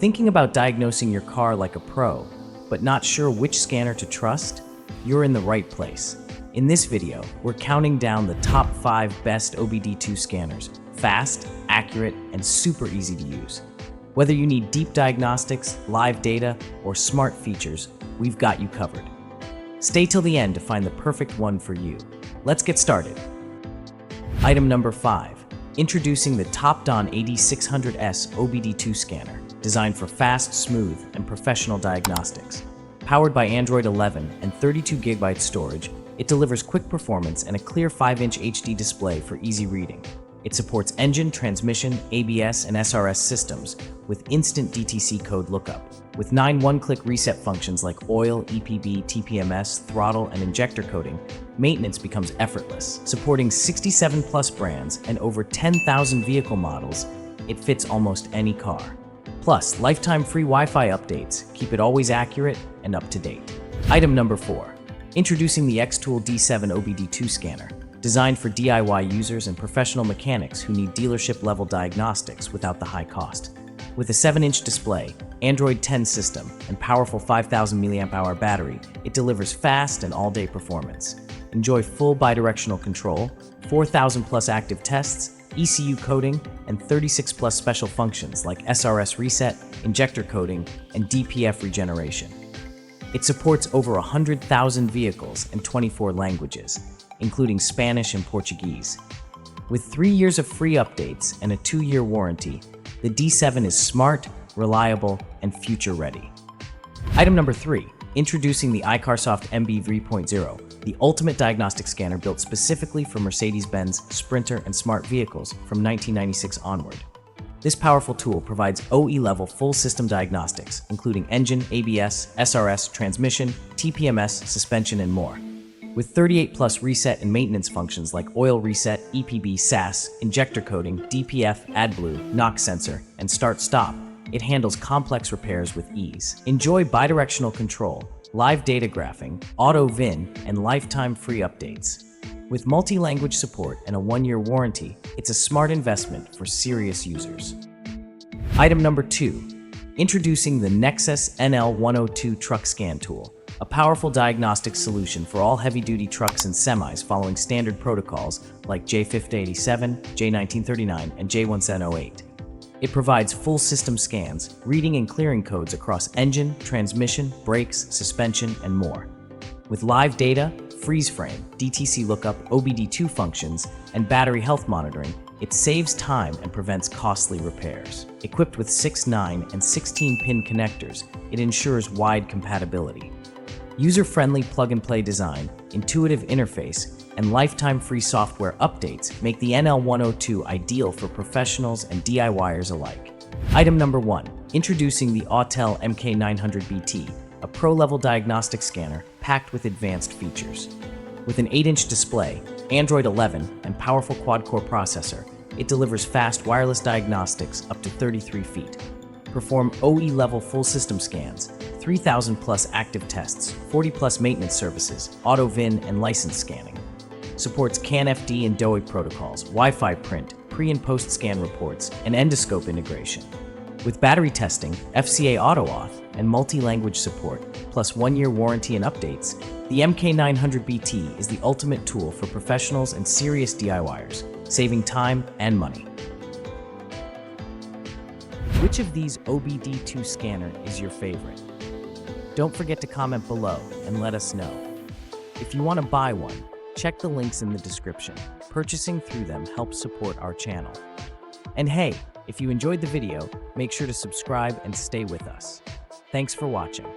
Thinking about diagnosing your car like a pro, but not sure which scanner to trust? You're in the right place. In this video, we're counting down the top 5 best OBD2 scanners. Fast, accurate, and super easy to use. Whether you need deep diagnostics, live data, or smart features, we've got you covered. Stay till the end to find the perfect one for you. Let's get started. Item number 5. Introducing the TOPDON AD600S OBD2 scanner, designed for fast, smooth, and professional diagnostics. Powered by Android 11 and 32GB storage, it delivers quick performance and a clear 5-inch HD display for easy reading. It supports engine, transmission, ABS, and SRS systems with instant DTC code lookup. With 9 one-click reset functions like oil, EPB, TPMS, throttle, and injector coding, maintenance becomes effortless. Supporting 67+ brands and over 10,000 vehicle models, it fits almost any car. Plus, lifetime free Wi-Fi updates keep it always accurate and up to date. Item number 4. Introducing the XTOOL D7 OBD2 scanner, designed for DIY users and professional mechanics who need dealership-level diagnostics without the high cost. With a 7-inch display, Android 10 system, and powerful 5,000 mAh battery, it delivers fast and all-day performance. Enjoy full bidirectional control, 4,000+ active tests, ECU coding, and 36+ special functions like SRS reset, injector coding, and DPF regeneration. It supports over 100,000 vehicles and 24 languages, including Spanish and Portuguese. With 3 years of free updates and a 2-year warranty, the D7 is smart, reliable, and future-ready. Item number 3. Introducing the iCarsoft MB 3.0, the ultimate diagnostic scanner built specifically for Mercedes-Benz, Sprinter, and smart vehicles from 1996 onward. This powerful tool provides OE-level full system diagnostics, including engine, ABS, SRS, transmission, TPMS, suspension, and more. With 38+ reset and maintenance functions like oil reset, EPB, SAS, injector coding, DPF, AdBlue, knock sensor, and start-stop, it handles complex repairs with ease. Enjoy bidirectional control, live data graphing, AutoVIN, and lifetime free updates. With multi-language support and a 1-year warranty, it's a smart investment for serious users. Item number 2. Introducing the NEXAS NL102 truck scan tool, a powerful diagnostic solution for all heavy-duty trucks and semis following standard protocols like J5087, J1939, and J1708. It provides full system scans, reading and clearing codes across engine, transmission, brakes, suspension, and more. With live data, freeze frame, DTC lookup, OBD2 functions, and battery health monitoring, it saves time and prevents costly repairs. Equipped with 6, 9, and 16-pin connectors, it ensures wide compatibility. User-friendly plug-and-play design, intuitive interface, and lifetime free software updates make the NL102 ideal for professionals and DIYers alike. Item number 1. Introducing the Autel MK900BT, a pro-level diagnostic scanner packed with advanced features. With an 8-inch display, Android 11, and powerful quad-core processor, it delivers fast wireless diagnostics up to 33 feet. Perform OE-level full system scans, 3,000+ active tests, 40+ maintenance services, AutoVIN, and license scanning. Supports CANFD and DoIP protocols, Wi-Fi print, pre- and post-scan reports, and endoscope integration. With battery testing, FCA AutoAuth, and multi-language support, plus 1-year warranty and updates, the MK900BT is the ultimate tool for professionals and serious DIYers, saving time and money. Which of these OBD2 scanner is your favorite? Don't forget to comment below and let us know. If you want to buy one, check the links in the description. Purchasing through them helps support our channel. And hey, if you enjoyed the video, make sure to subscribe and stay with us. Thanks for watching.